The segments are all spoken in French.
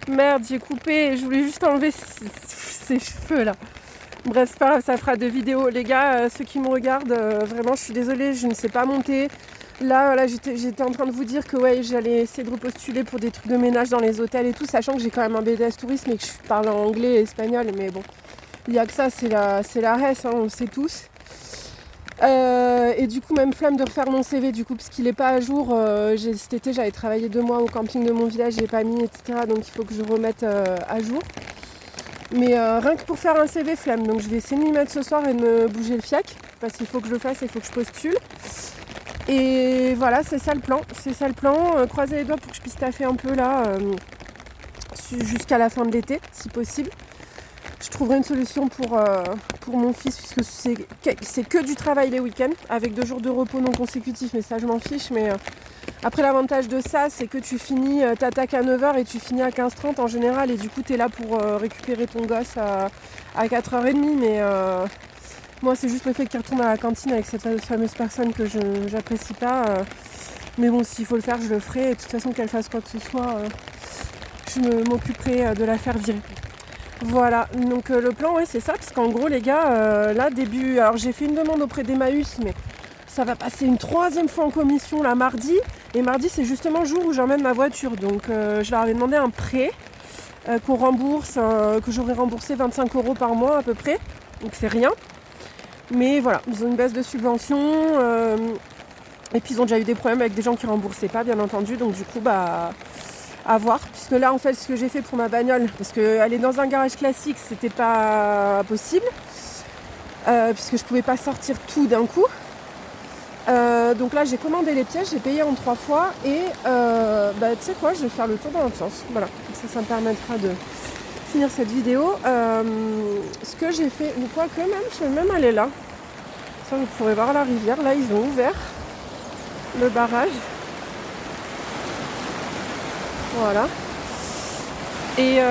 Merde, j'ai coupé, je voulais juste enlever ces cheveux là. Bref, c'est pas grave, ça fera 2 vidéos. Les gars, ceux qui me regardent, vraiment, je suis désolée, je ne sais pas monter. Là, voilà, j'étais en train de vous dire que ouais, j'allais essayer de repostuler pour des trucs de ménage dans les hôtels et tout, sachant que j'ai quand même un BTS tourisme et que je parle en anglais et espagnol, mais bon, il n'y a que ça, c'est la res, hein, on le sait tous. Et du coup, même flemme de refaire mon CV, du coup, parce qu'il n'est pas à jour. Cet été, j'avais travaillé 2 mois au camping de mon village, j'ai pas mis, etc. Donc il faut que je remette à jour. Mais rien que pour faire un CV, flemme. Donc je vais essayer de m'y mettre ce soir et de me bouger le fiac, parce qu'il faut que je le fasse et il faut que je postule. Et voilà, c'est ça le plan. Croisez les doigts pour que je puisse taffer un peu là, jusqu'à la fin de l'été, si possible. Je trouverai une solution pour mon fils, puisque c'est que du travail les week-ends, avec 2 jours de repos non consécutifs, mais ça je m'en fiche. Mais après, l'avantage de ça, c'est que tu finis, t'attaques à 9h et tu finis à 15h30 en général, et du coup t'es là pour récupérer ton gosse à 4h30. Mais moi, c'est juste le fait qu'il retourne à la cantine avec cette fameuse personne que j'apprécie pas. Mais bon, s'il faut le faire, je le ferai. Et de toute façon, qu'elle fasse quoi que ce soit, je m'occuperai de la faire virer. Voilà, donc le plan, ouais, c'est ça, parce qu'en gros, les gars, là, alors j'ai fait une demande auprès d'Emmaüs, mais ça va passer une 3e fois en commission, là, mardi. Et mardi, c'est justement le jour où j'emmène ma voiture. Donc, je leur avais demandé un prêt qu'on rembourse, que j'aurais remboursé 25 € par mois à peu près. Donc, c'est rien. Mais voilà, ils ont une baisse de subvention. Et puis, ils ont déjà eu des problèmes avec des gens qui remboursaient pas, bien entendu. Donc, du coup, à voir, puisque là en fait ce que j'ai fait pour ma bagnole, parce qu'elle est dans un garage classique, c'était pas possible, puisque je pouvais pas sortir tout d'un coup. Donc là j'ai commandé les pièces, j'ai payé en 3 fois et tu sais quoi, je vais faire le tour dans l'autre sens. Voilà, ça me permettra de finir cette vidéo. Ce que j'ai fait, ou quoi que même, je vais même aller là. Ça, vous pourrez voir la rivière, là ils ont ouvert le barrage. Voilà. Et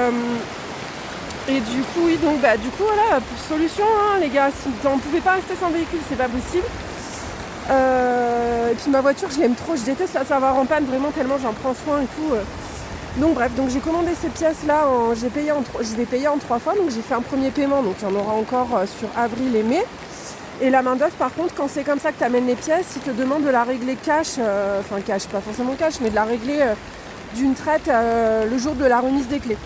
du coup, oui, donc du coup voilà, solution hein, les gars, si on ne pouvait pas rester sans véhicule, c'est pas possible. Et puis ma voiture, je l'aime trop, je déteste la savoir en panne vraiment tellement j'en prends soin et tout. Donc bref, donc j'ai commandé ces pièces là, je vais payer en 3 fois, donc j'ai fait un premier paiement, donc il y en aura encore sur avril et mai. Et la main d'œuvre par contre, quand c'est comme ça que tu amènes les pièces, ils te demandent de la régler cash, cash, pas forcément cash, mais de la régler d'une traite le jour de la remise des clés.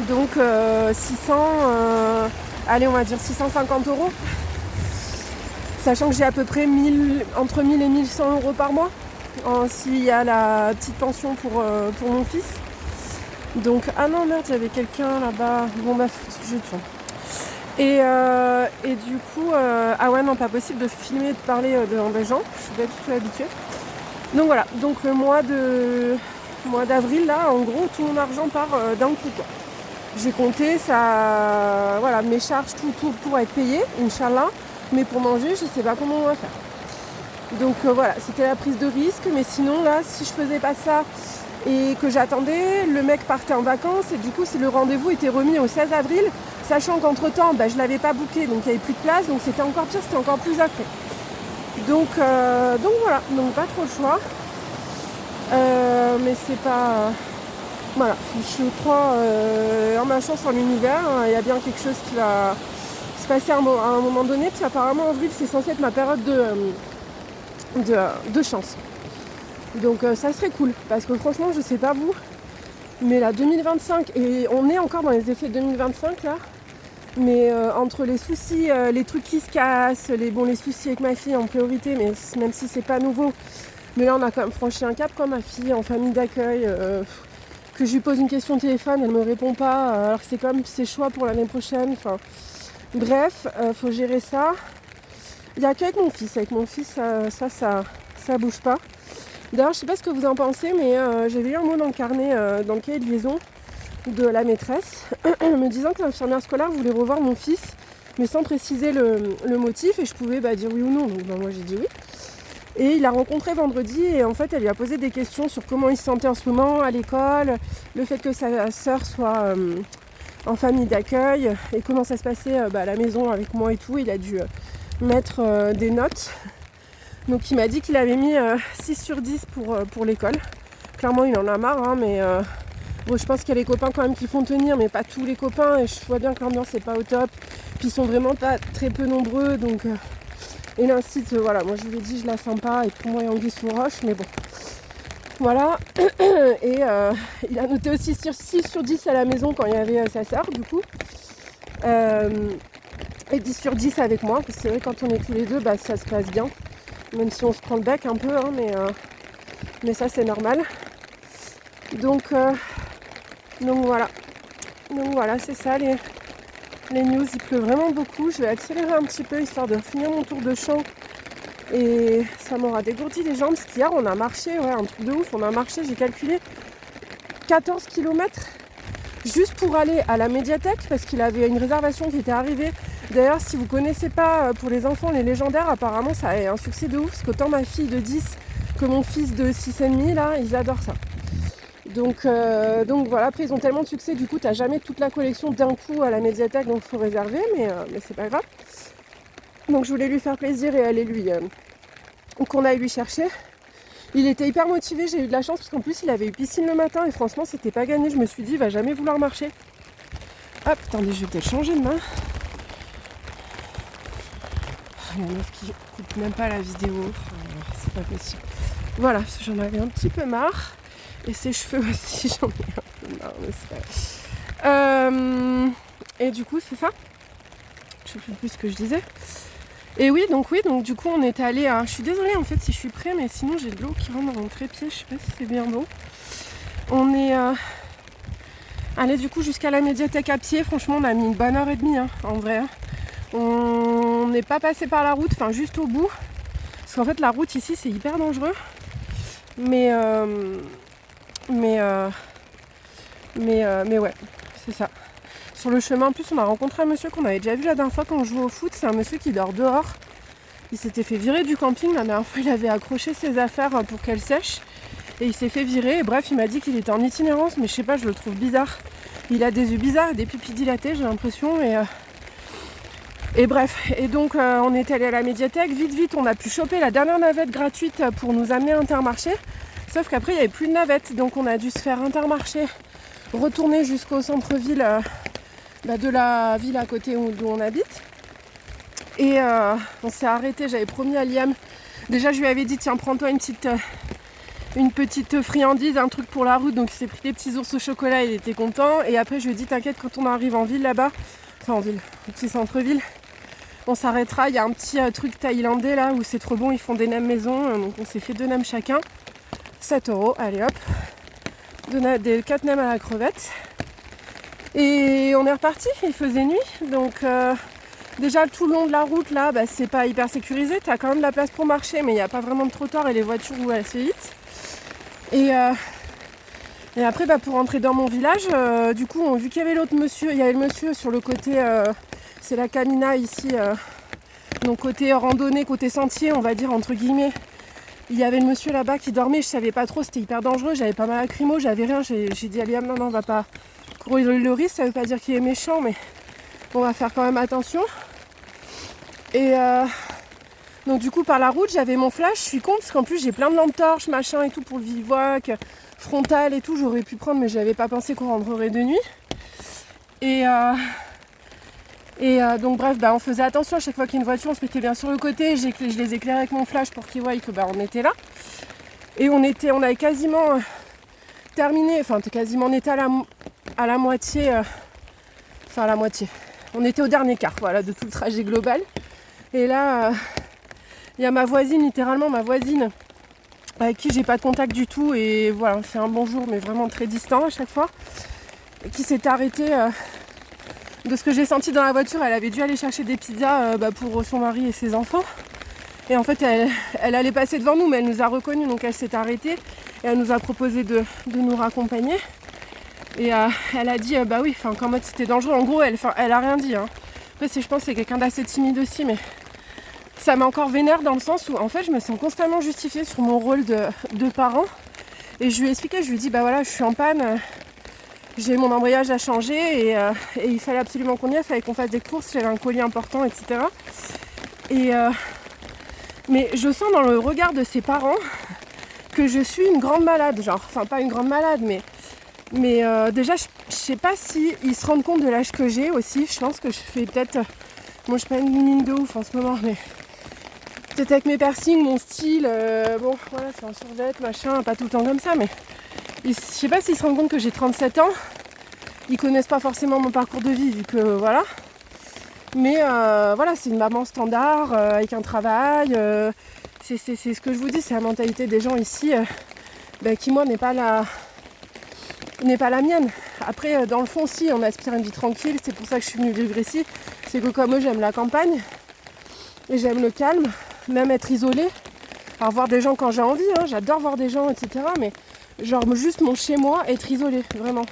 Donc 600, allez on va dire 650 €, sachant que j'ai à peu près entre 1000 et 1100 € par mois, s'il y a la petite pension pour mon fils. Donc, ah non merde, il y avait quelqu'un là-bas, bon bref, je tourne. Et du coup, ah ouais non, pas possible de filmer, de parler devant des gens, je suis pas du tout habituée. Donc voilà, donc le mois d'avril là, en gros, tout mon argent part d'un coup quoi. J'ai compté, ça, voilà, mes charges, tout pour être payé, Inch'Allah, mais pour manger, je sais pas comment on va faire. Donc voilà, c'était la prise de risque, mais sinon là, si je faisais pas ça et que j'attendais, le mec partait en vacances et du coup, si le rendez-vous était remis au 16 avril, sachant qu'entre temps, je l'avais pas booké, donc il n'y avait plus de place, donc c'était encore pire, c'était encore plus après. Donc voilà, donc pas trop le choix. Mais c'est pas... Voilà, je crois en ma chance, en l'univers, il y a bien quelque chose qui va se passer à un moment donné, puis apparemment avril c'est censé être ma période de chance. Donc ça serait cool, parce que franchement je sais pas vous, mais là 2025, et on est encore dans les effets de 2025 là, mais entre les soucis, les trucs qui se cassent, les soucis avec ma fille en priorité, mais même si c'est pas nouveau, mais là on a quand même franchi un cap, quoi, ma fille en famille d'accueil, que je lui pose une question au téléphone, elle me répond pas, alors que c'est comme ses choix pour l'année prochaine, enfin bref, faut gérer ça. Il n'y a qu'avec mon fils, ça bouge pas. D'ailleurs je sais pas ce que vous en pensez, mais j'avais eu un mot dans le carnet, dans le cahier de liaison de la maîtresse, me disant que l'infirmière scolaire voulait revoir mon fils, mais sans préciser le motif, et je pouvais dire oui ou non, donc moi j'ai dit oui. Et il l'a rencontré vendredi et en fait elle lui a posé des questions sur comment il se sentait en ce moment à l'école, le fait que sa sœur soit en famille d'accueil et comment ça se passait à la maison avec moi et tout. Il a dû mettre des notes. Donc il m'a dit qu'il avait mis 6 sur 10 pour l'école. Clairement il en a marre, hein, mais Bon, je pense qu'il y a les copains quand même qui font tenir, mais pas tous les copains. Et je vois bien que l'ambiance n'est pas au top. Puis ils sont vraiment pas très peu nombreux. Donc, et l'incite, voilà, moi je lui ai dit je la sens pas. Et pour moi, il y a anguille sous roche. Mais bon, voilà. Et il a noté aussi 6 sur 10 à la maison quand il y avait sa sœur, du coup. Et 10 sur 10 avec moi. Parce que c'est vrai, quand on est tous les deux, bah, ça se passe bien. Même si on se prend le bec un peu, hein, mais ça c'est normal. Donc voilà. Donc voilà, c'est ça les news. Il pleut vraiment beaucoup. Je vais accélérer un petit peu histoire de finir mon tour de champ. Et ça m'aura dégourdi les jambes. Parce qu'hier on a marché, ouais, un truc de ouf. On a marché, j'ai calculé 14 km juste pour aller à la médiathèque. Parce qu'il avait une réservation qui était arrivée. D'ailleurs, si vous ne connaissez pas, pour les enfants, les légendaires, apparemment ça a un succès de ouf. Parce qu'autant ma fille de 10 que mon fils de 6,5 là, ils adorent ça. Donc voilà, après ils ont tellement de succès, du coup t'as jamais toute la collection d'un coup à la médiathèque, donc il faut réserver, mais c'est pas grave. Donc je voulais lui faire plaisir et aller qu'on aille lui chercher. Il était hyper motivé, j'ai eu de la chance parce qu'en plus il avait eu piscine le matin et franchement c'était pas gagné, je me suis dit il va jamais vouloir marcher. Hop, attendez, je vais peut-être changer de main. La meuf qui coupe même pas la vidéo, c'est pas possible. Voilà, j'en avais un petit peu marre. Et ses cheveux aussi, j'en ai un peu marre, mais c'est pas... Et du coup, c'est ça. Je sais plus ce que je disais. Et oui, donc du coup, on est allé à... Je suis désolée, en fait, si je suis près, mais sinon, j'ai de l'eau qui rentre dans mon trépied. Je sais pas si c'est bien bon. On est allé, du coup, jusqu'à la médiathèque à pied. Franchement, on a mis une bonne heure et demie, hein, en vrai. On n'est pas passé par la route, enfin, juste au bout. Parce qu'en fait, la route, ici, c'est hyper dangereux. Mais ouais, c'est ça. Sur le chemin, en plus, on a rencontré un monsieur qu'on avait déjà vu la dernière fois quand on jouait au foot. C'est un monsieur qui dort dehors. Il s'était fait virer du camping. La dernière fois, il avait accroché ses affaires pour qu'elles sèchent. Et il s'est fait virer. Et bref, il m'a dit qu'il était en itinérance, mais je sais pas, je le trouve bizarre. Il a des yeux bizarres et des pupilles dilatées, j'ai l'impression. Et bref, et donc on est allé à la médiathèque. Vite, on a pu choper la dernière navette gratuite pour nous amener à Intermarché. Sauf qu'après, il n'y avait plus de navette. Donc on a dû se faire Intermarché, retourner jusqu'au centre-ville de la ville à côté d'où on habite. Et on s'est arrêté, j'avais promis à Liam. Déjà, je lui avais dit, tiens, prends-toi une petite friandise, un truc pour la route. Donc il s'est pris des petits ours au chocolat, il était content. Et après, je lui ai dit, t'inquiète, quand on arrive en ville là-bas, enfin en ville, au petit centre-ville, on s'arrêtera. Il y a un petit truc thaïlandais là où c'est trop bon, ils font des nems maison. Donc on s'est fait 2 nems chacun. 7 €, allez hop. 4 nems à la crevette. Et on est reparti, il faisait nuit. Donc déjà tout le long de la route là, c'est pas hyper sécurisé. T'as quand même de la place pour marcher, mais il n'y a pas vraiment de trottoir et les voitures roulent assez vite. Et après pour rentrer dans mon village, du coup vu qu'il y avait l'autre monsieur, il y avait le monsieur sur le côté, c'est la Camina ici, donc côté randonnée, côté sentier on va dire entre guillemets. Il y avait le monsieur là-bas qui dormait, je savais pas trop, c'était hyper dangereux, j'avais pas mal à lacrymo, j'avais rien, j'ai dit à Liam non, on va pas courir le risque, ça veut pas dire qu'il est méchant, mais on va faire quand même attention. Et donc du coup par la route j'avais mon flash, je suis con parce qu'en plus j'ai plein de lampes torches, machin et tout pour le bivouac, frontal et tout, j'aurais pu prendre mais j'avais pas pensé qu'on rentrerait de nuit. Et donc bref, on faisait attention à chaque fois qu'il y a une voiture, on se mettait bien sur le côté, je les éclairais avec mon flash pour qu'ils voient que on était là. Et on avait quasiment terminé, on était à la moitié, à la moitié. On était au dernier quart, voilà, de tout le trajet global. Et là, il y a ma voisine, littéralement ma voisine, avec qui j'ai pas de contact du tout, et voilà, on fait un bonjour, mais vraiment très distant à chaque fois, et qui s'est arrêtée. De ce que j'ai senti dans la voiture, elle avait dû aller chercher des pizzas pour son mari et ses enfants. Et en fait, elle allait passer devant nous, mais elle nous a reconnus, donc elle s'est arrêtée et elle nous a proposé de nous raccompagner. Et elle a dit, oui, qu'en mode c'était dangereux. En gros, elle a rien dit. Hein. Après, je pense que c'est quelqu'un d'assez timide aussi, mais ça m'a encore vénère dans le sens où, en fait, je me sens constamment justifiée sur mon rôle de parent. Et je lui ai expliqué, je lui ai dit, voilà, je suis en panne. J'ai mon embrayage à changer et il fallait absolument qu'on y aille, il fallait qu'on fasse des courses, j'avais un colis important, etc. Mais je sens dans le regard de ses parents que je suis une grande malade, pas une grande malade, mais Mais déjà, je sais pas si ils se rendent compte de l'âge que j'ai aussi. Je pense que je fais peut-être... Moi, je suis pas une mine de ouf en ce moment, mais... Peut-être avec mes piercings, mon style, bon, voilà, c'est un survêt, machin, pas tout le temps comme ça, mais... Je sais pas s'ils se rendent compte que j'ai 37 ans. Ils connaissent pas forcément mon parcours de vie, vu que, voilà. Mais voilà, c'est une maman standard, avec un travail. C'est ce que je vous dis, c'est la mentalité des gens ici, qui, moi, n'est pas la mienne. Après, dans le fond, si, on aspire à une vie tranquille. C'est pour ça que je suis venue vivre ici. C'est que comme eux, j'aime la campagne. Et j'aime le calme, même être isolée. Alors voir des gens quand j'ai envie, hein, j'adore voir des gens, etc. Mais genre juste mon chez-moi, être isolée, vraiment.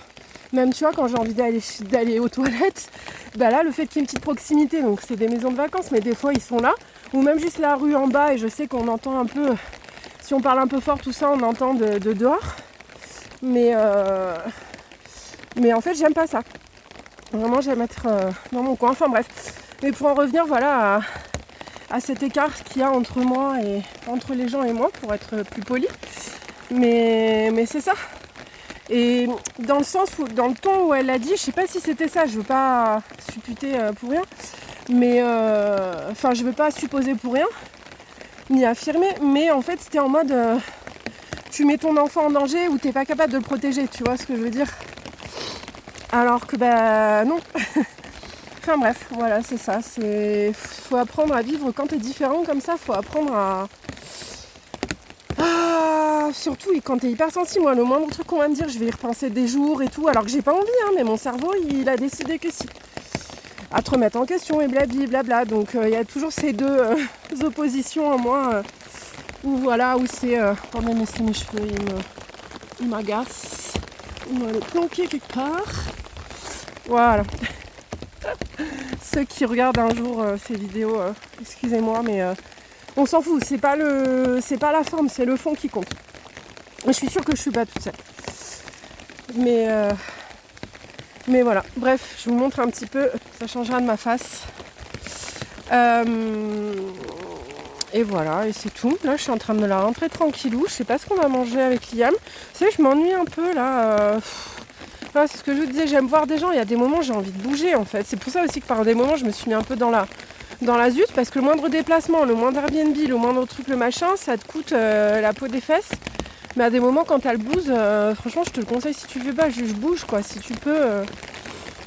Même tu vois, quand j'ai envie d'aller aux toilettes, bah là, le fait qu'il y ait une petite proximité, donc c'est des maisons de vacances, mais des fois ils sont là. Ou même juste la rue en bas, et je sais qu'on entend un peu, si on parle un peu fort, tout ça, on entend de dehors. Mais en fait, j'aime pas ça. Vraiment, j'aime être dans mon coin. Enfin bref. Mais pour en revenir, voilà, à cet écart qu'il y a entre moi et entre les gens et moi, pour être plus poli. Mais c'est ça. Et dans le sens où, dans le ton où elle l'a dit, je sais pas si c'était ça, je veux pas supputer pour rien, mais enfin je veux pas supposer pour rien, ni affirmer, mais en fait c'était en mode tu mets ton enfant en danger ou t'es pas capable de le protéger, tu vois ce que je veux dire. Alors que non. Enfin bref, voilà, c'est ça, faut apprendre à vivre quand t'es différent comme ça, faut apprendre à... surtout quand t'es hypersensible, moi le moindre truc qu'on va me dire, je vais y repenser des jours et tout, alors que j'ai pas envie, hein, mais mon cerveau il a décidé que si. À te remettre en question et blabla, donc il y a toujours ces deux oppositions en moi, où voilà, où c'est... Attendez, mais c'est mes cheveux, ils m'agacent, on va les planquer quelque part. Voilà. Ceux qui regardent un jour ces vidéos, excusez-moi, mais on s'en fout, c'est pas la forme, c'est le fond qui compte. Je suis sûre que je suis pas toute seule. Mais voilà. Bref, je vous montre un petit peu. Ça changera de ma face. Et voilà, et c'est tout. Là, je suis en train de me la rentrer tranquillou. Je sais pas ce qu'on va manger avec Liam. Vous savez, je m'ennuie un peu là. Voilà, c'est ce que je vous disais, j'aime voir des gens. Il y a des moments, j'ai envie de bouger en fait. C'est pour ça aussi que par des moments, je me suis mis un peu dans la zut. Parce que le moindre déplacement, le moindre Airbnb, le moindre truc, le machin, ça te coûte la peau des fesses. Mais à des moments, quand t'as le blues, franchement, je te le conseille si tu veux pas, juste bouge quoi, si tu peux.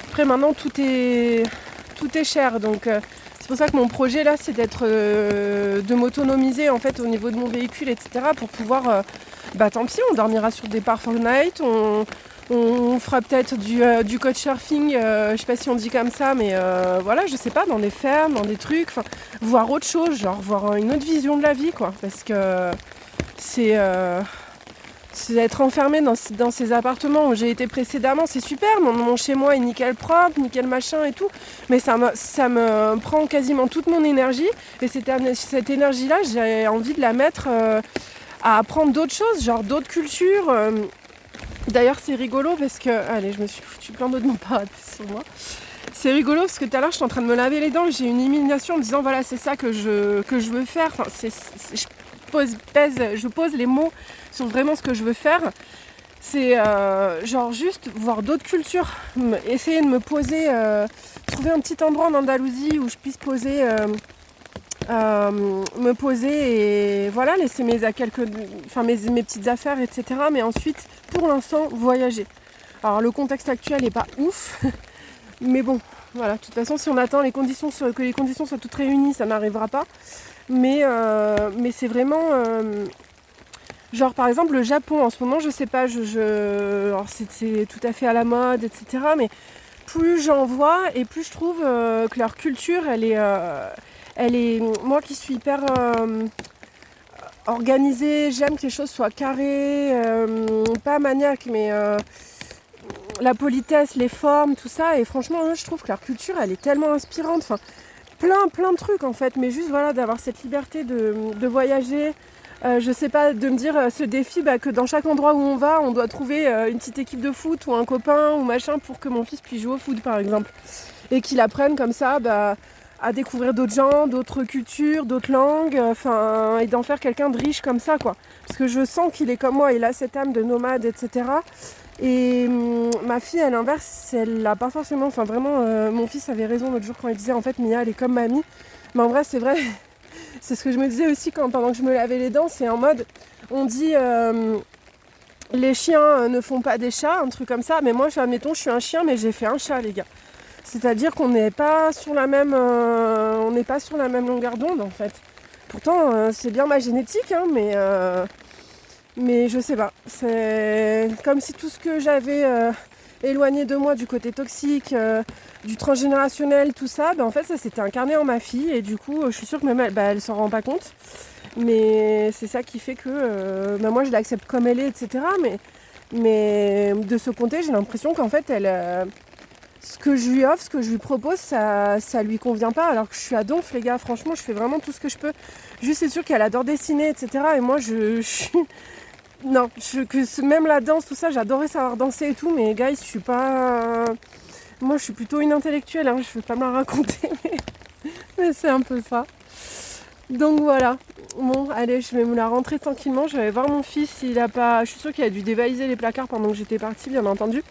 Après, maintenant, tout est cher, donc c'est pour ça que mon projet là, c'est de m'autonomiser en fait au niveau de mon véhicule, etc. pour pouvoir, tant pis, on dormira sur des parcs night, on fera peut-être du couchsurfing, je sais pas si on dit comme ça, mais voilà, je sais pas, dans des fermes, dans des trucs, voir autre chose, genre voir une autre vision de la vie quoi, parce que c'est être enfermé dans ces appartements où j'ai été précédemment, c'est super, mon chez-moi est nickel propre, nickel machin et tout, mais ça me prend quasiment toute mon énergie, et cette énergie-là, j'ai envie de la mettre à apprendre d'autres choses, genre d'autres cultures. D'ailleurs, c'est rigolo parce que... Allez, je me suis foutu plein d'eau de mon parapluie sur moi. C'est rigolo parce que tout à l'heure, je suis en train de me laver les dents et j'ai une illumination en me disant, voilà, c'est ça que je veux faire. Enfin, je pose les mots sur vraiment ce que je veux faire. C'est genre juste voir d'autres cultures, essayer de me poser, trouver un petit endroit en Andalousie où je puisse me poser et voilà, laisser mes petites affaires, etc. Mais ensuite, pour l'instant, voyager. Alors le contexte actuel n'est pas ouf, mais bon, voilà. De toute façon, si on attend que les conditions soient toutes réunies, ça n'arrivera pas. Mais c'est vraiment... genre par exemple le Japon, en ce moment, je sais pas, alors c'est tout à fait à la mode, etc. Mais plus j'en vois et plus je trouve que leur culture, elle est... Moi qui suis hyper organisée, j'aime que les choses soient carrées, pas maniaque, mais la politesse, les formes, tout ça. Et franchement, je trouve que leur culture, elle est tellement inspirante. Enfin, plein de trucs en fait, mais juste voilà, d'avoir cette liberté de voyager. Je sais pas, de me dire ce défi que dans chaque endroit où on va, on doit trouver une petite équipe de foot ou un copain ou machin pour que mon fils puisse jouer au foot par exemple. Et qu'il apprenne comme ça à découvrir d'autres gens, d'autres cultures, d'autres langues, et d'en faire quelqu'un de riche comme ça quoi. Parce que je sens qu'il est comme moi, il a cette âme de nomade, etc. Et ma fille, à l'inverse, elle l'a pas forcément. Enfin, vraiment, mon fils avait raison l'autre jour quand il disait en fait, Mia, elle est comme mamie. Mais en vrai, c'est vrai. C'est ce que je me disais aussi pendant que je me lavais les dents. C'est en mode, on dit les chiens ne font pas des chats, un truc comme ça. Mais moi, admettons, je suis un chien, mais j'ai fait un chat, les gars. C'est-à-dire qu'on n'est pas sur la même, longueur d'onde, en fait. Pourtant, c'est bien ma génétique, hein, mais je sais pas. C'est comme si tout ce que j'avais éloigné de moi du côté toxique, du transgénérationnel, tout ça, en fait, ça s'était incarné en ma fille. Et du coup, je suis sûre que même elle s'en rend pas compte. Mais c'est ça qui fait que moi, je l'accepte comme elle est, etc. Mais de ce côté, j'ai l'impression qu'en fait, ce que je lui offre, ce que je lui propose, ça lui convient pas. Alors que je suis à donf, les gars. Franchement, je fais vraiment tout ce que je peux. Juste, c'est sûr qu'elle adore dessiner, etc. Et moi, je suis... Non, même la danse, tout ça, j'adorais savoir danser et tout. Mais guys, je suis pas... Moi, je suis plutôt une intellectuelle. Hein, je vais pas me la raconter. Mais c'est un peu ça. Donc voilà. Bon, allez, je vais me la rentrer tranquillement. Je vais voir mon fils. Je suis sûre qu'il a dû dévaliser les placards pendant que j'étais partie, bien entendu.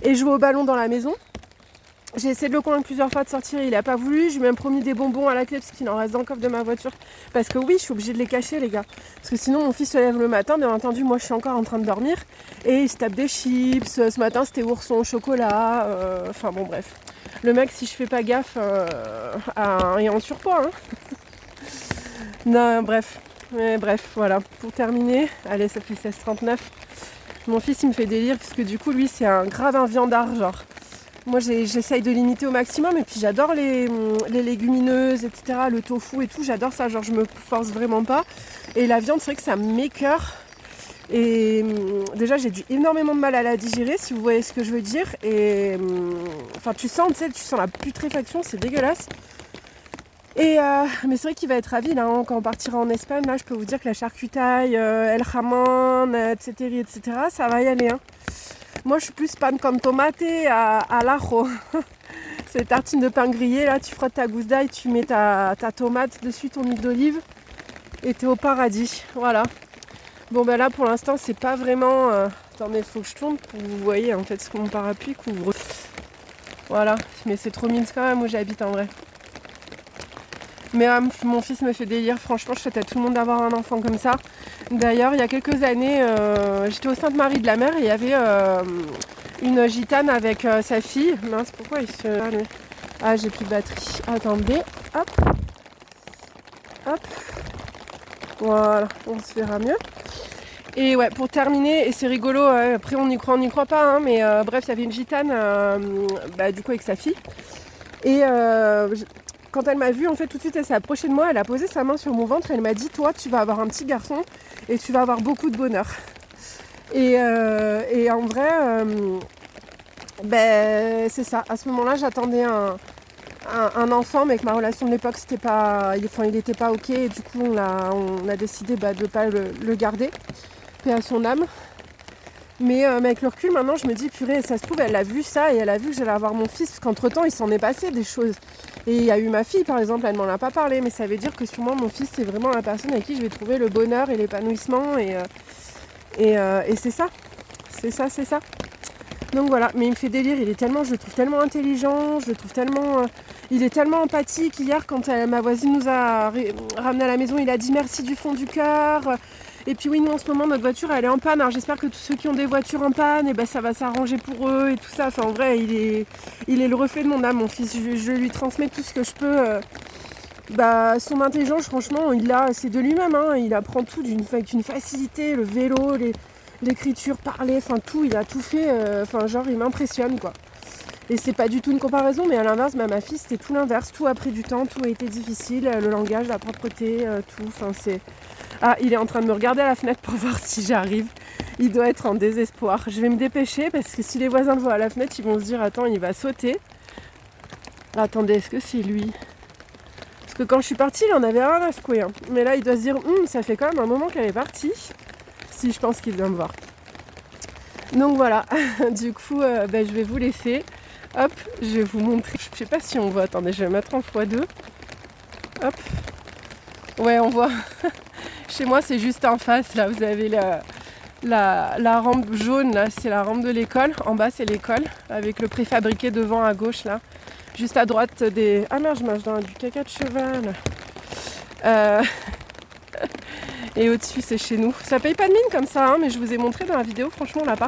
Et jouer au ballon dans la maison. J'ai essayé de le convaincre plusieurs fois de sortir, il n'a pas voulu. Je lui ai même promis des bonbons à la clé parce qu'il en reste dans le coffre de ma voiture. Parce que oui, je suis obligée de les cacher, les gars. Parce que sinon, mon fils se lève le matin, bien entendu, moi je suis encore en train de dormir. Et il se tape des chips. Ce matin, c'était ourson au chocolat. Enfin bon, bref. Le mec, si je fais pas gaffe, est en surpoids. Hein. Non, bref. Mais bref, voilà. Pour terminer, allez, ça fait 16h39. Mon fils, il me fait délire parce que du coup, lui, c'est un grave un viandard, genre. Moi, j'essaye de limiter au maximum et puis j'adore les légumineuses, etc., le tofu et tout, j'adore ça, genre je me force vraiment pas. Et la viande, c'est vrai que ça m'écœure. Et déjà, j'ai énormément de mal à la digérer, si vous voyez ce que je veux dire. Et enfin, tu sens la putréfaction, c'est dégueulasse. Et mais c'est vrai qu'il va être ravi là, hein, quand on partira en Espagne. Là, je peux vous dire que la charcutaille, el jamón, etc., ça va y aller. Hein. Moi, je suis plus pan con tomate à l'ajo. C'est des tartines de pain grillé. Là, tu frottes ta gousse d'ail, tu mets ta tomate dessus, ton huile d'olive, et t'es au paradis. Voilà. Bon, ben là, pour l'instant, c'est pas vraiment... Attendez, il faut que je tourne pour que vous voyez en fait ce que mon parapluie couvre. Voilà. Mais c'est trop mignon quand même où j'habite en vrai. Mais mon fils me fait délire. Franchement, je souhaite à tout le monde d'avoir un enfant comme ça. D'ailleurs, il y a quelques années, j'étais au Sainte-Marie de la Mer et il y avait une gitane avec sa fille. Mince, pourquoi il se... Ah, j'ai plus de batterie. Attendez, hop. Hop. Voilà, on se verra mieux. Et ouais, pour terminer, et c'est rigolo, après on y croit pas, hein, mais bref, il y avait une gitane, du coup avec sa fille. Et quand elle m'a vue, en fait, tout de suite, elle s'est approchée de moi, elle a posé sa main sur mon ventre, et elle m'a dit, toi, tu vas avoir un petit garçon, et tu vas avoir beaucoup de bonheur. Et en vrai, c'est ça. À ce moment-là, j'attendais un enfant, mais avec ma relation de l'époque, il n'était pas ok, et du coup, on a décidé de ne pas le garder. Paix à son âme. Mais avec le recul, maintenant, je me dis, purée, ça se trouve, elle a vu ça et elle a vu que j'allais avoir mon fils, parce qu'entre-temps, il s'en est passé des choses. Et il y a eu ma fille, par exemple, elle m'en a pas parlé, mais ça veut dire que sûrement, mon fils, c'est vraiment la personne avec qui je vais trouver le bonheur et l'épanouissement, et c'est ça. C'est ça. Donc voilà, mais il me fait délire, je le trouve tellement intelligent, il est tellement empathique. Hier, quand ma voisine nous a ramené à la maison, il a dit merci du fond du cœur. Et puis oui, nous en ce moment, notre voiture, elle est en panne. Alors j'espère que tous ceux qui ont des voitures en panne, ça va s'arranger pour eux et tout ça. Enfin, en vrai, il est le reflet de mon âme, mon fils. Je lui transmets tout ce que je peux. Son intelligence, franchement, c'est de lui-même. Hein. Il apprend tout avec une facilité, le vélo, l'écriture, parler, enfin tout. Il a tout fait. Il m'impressionne, quoi. Et c'est pas du tout une comparaison, mais à l'inverse, ma fille, c'était tout l'inverse. Tout a pris du temps, tout a été difficile. Le langage, la propreté, tout. Enfin, c'est... Ah, il est en train de me regarder à la fenêtre pour voir si j'arrive. Il doit être en désespoir. Je vais me dépêcher parce que si les voisins le voient à la fenêtre, ils vont se dire attends, il va sauter. Attendez, est-ce que c'est lui? Parce que quand je suis partie, il en avait rien à secouer. Hein. Mais là, il doit se dire ça fait quand même un moment qu'elle est partie. Si, je pense qu'il vient me voir. Donc voilà, du coup, je vais vous laisser. Hop, je vais vous montrer. Je sais pas si on voit. Attendez, je vais mettre en x2. Hop. Ouais, on voit. Chez moi, c'est juste en face. Là, vous avez La rampe jaune, là, c'est la rampe de l'école. En bas, c'est l'école, avec le préfabriqué devant à gauche, là. Juste à droite des... Ah merde, je mange dans du caca de cheval. Et au-dessus, c'est chez nous. Ça paye pas de mine comme ça, hein, mais je vous ai montré dans la vidéo, franchement, l'appart,